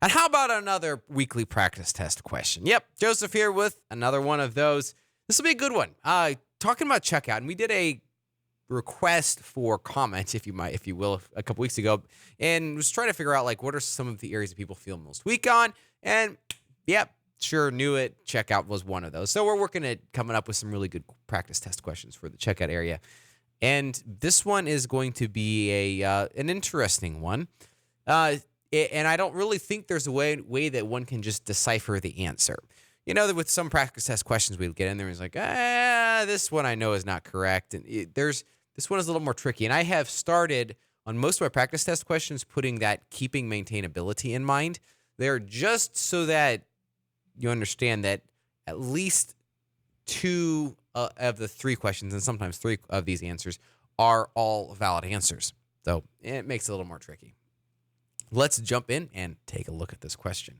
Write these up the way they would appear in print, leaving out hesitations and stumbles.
And how about another weekly practice test question? Yep, Joseph here with another one of those. This will be a good one. Talking about checkout, and we did a request for comments, if you will, a couple weeks ago, and was trying to figure out like what are some of the areas that people feel most weak on. And yep, sure, knew it. Checkout was one of those. So we're working at coming up with some really good practice test questions for the checkout area. And this one is going to be an interesting one. And I don't really think there's a way that one can just decipher the answer. You know, that with some practice test questions, we'd get in there and it's like, this one I know is not correct. And this one is a little more tricky. And I have started on most of my practice test questions putting that keeping maintainability in mind. They're just so that you understand that at least two of the three questions, and sometimes three of these answers, are all valid answers. So it makes it a little more tricky. Let's jump in and take a look at this question.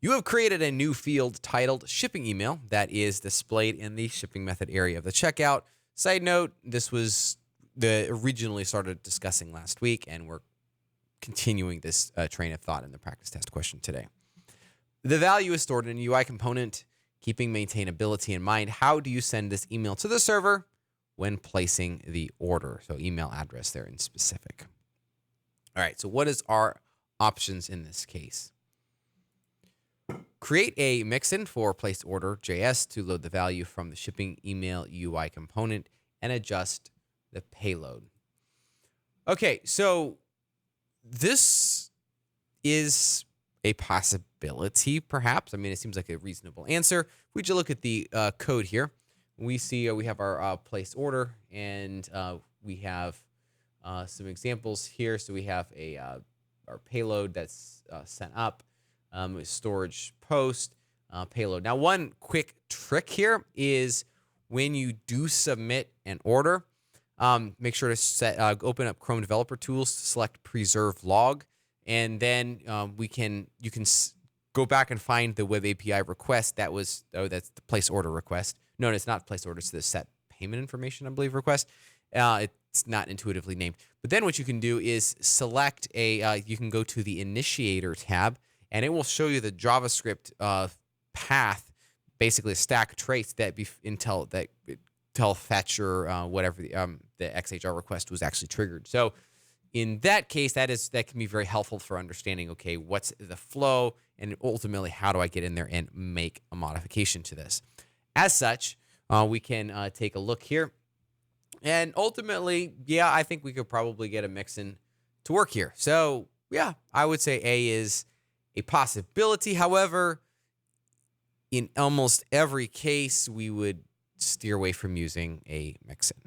You have created a new field titled shipping email that is displayed in the shipping method area of the checkout. Side note, this was originally started discussing last week, and we're continuing this train of thought in the practice test question today. The value is stored in a UI component, keeping maintainability in mind. How do you send this email to the server when placing the order? So email address there in specific. All right, so what is our options in this case? Create a mixin for place order JS to load the value from the shipping email UI component and adjust the payload. Okay, so this is a possibility, perhaps. I mean, it seems like a reasonable answer. If we just look at the code here, we see we have our place order, and we have some examples here. So we have our payload that's sent up, storage post, payload. Now, one quick trick here is when you do submit an order, make sure to open up Chrome Developer Tools, select Preserve Log, and then you can go back and find the Web API request that's the place order request. No, it's not place order. It's the set payment information, I believe, request. It's not intuitively named. But then what you can do is select you can go to the Initiator tab, and it will show you the JavaScript path, basically a stack of trace that tell fetch or whatever the XHR request was actually triggered. So in that case, that can be very helpful for understanding, okay, what's the flow, and ultimately how do I get in there and make a modification to this. As such, we can take a look here. And ultimately, yeah, I think we could probably get a mixin to work here. So yeah, I would say A is a possibility. However, in almost every case, we would steer away from using a mixin,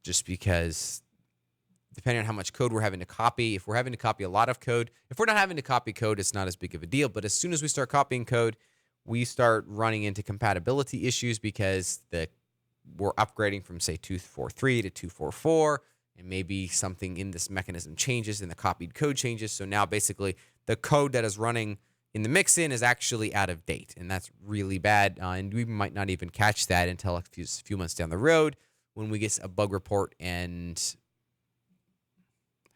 just because depending on how much code we're having to copy, if we're having to copy a lot of code, if we're not having to copy code, it's not as big of a deal. But as soon as we start copying code, we start running into compatibility issues because we're upgrading from, say, 2.4.3 to 2.4.4, and maybe something in this mechanism changes and the copied code changes. So now basically the code that is running in the mixin is actually out of date, and that's really bad. And we might not even catch that until a few months down the road when we get a bug report. And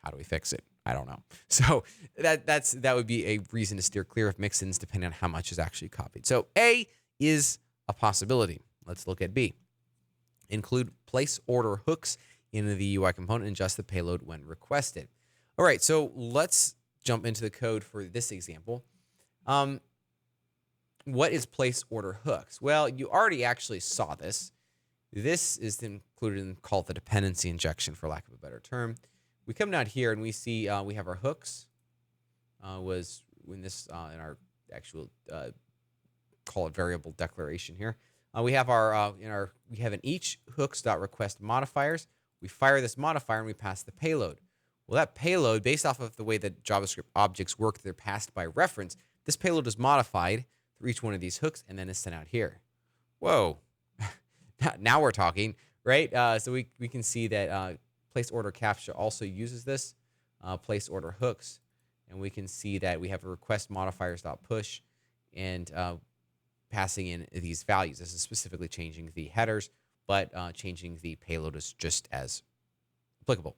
how do we fix it? I don't know. So that would be a reason to steer clear of mixins depending on how much is actually copied. So A is a possibility. Let's look at B. Include place order hooks in the UI component and adjust the payload when requested. All right, so let's jump into the code for this example. What is place order hooks? Well, you already actually saw this. This is included in called the dependency injection, for lack of a better term. We come down here and we see we have our hooks. Was in this in our actual call it variable declaration here. We have we have an each hooks.request modifiers. We fire this modifier and we pass the payload. Well, that payload, based off of the way that JavaScript objects work, they're passed by reference. This payload is modified for each one of these hooks and then is sent out here. Whoa, now we're talking, right? So we can see that place order captcha also uses this place order hooks, and we can see that we have a request modifiers.push and passing in these values. This is specifically changing the headers, but changing the payload is just as applicable.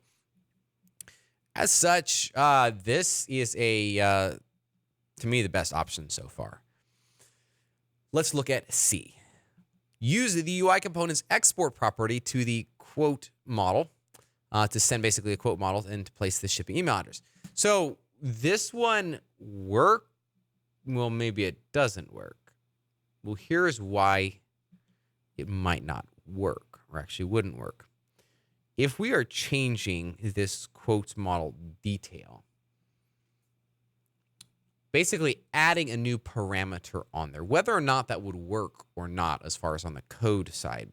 As such, this is to me, the best option so far. Let's look at C. Use the UI components export property to the quote model to send basically a quote model and to place the shipping email address. So this one works. Well, maybe it doesn't work. Well, here's why it might not work, or actually wouldn't work. If we are changing this quote model detail, basically adding a new parameter on there, whether or not that would work or not as far as on the code side,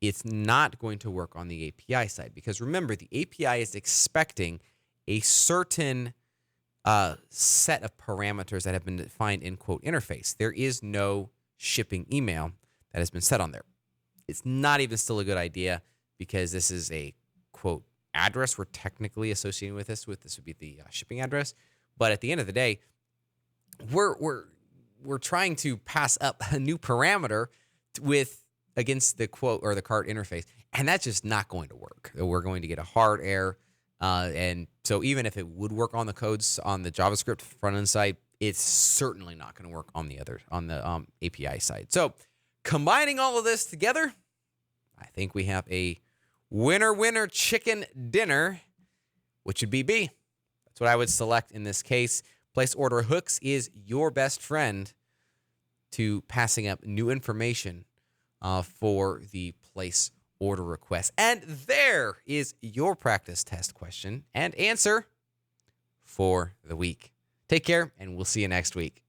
it's not going to work on the API side. Because remember, the API is expecting a certain set of parameters that have been defined in quote interface. There is no shipping email that has been set on there. It's not even still a good idea because this is a quote address we're technically associating with this. This would be the shipping address. But at the end of the day, we're trying to pass up a new parameter against the quote or the cart interface, and that's just not going to work. We're going to get a hard error. And so even if it would work on the codes on the JavaScript front end side, it's certainly not going to work on the API side. So combining all of this together, I think we have a winner chicken dinner, which would be B. That's what I would select in this case. Place order hooks is your best friend to passing up new information for the place order request. And there is your practice test question and answer for the week. Take care, and we'll see you next week.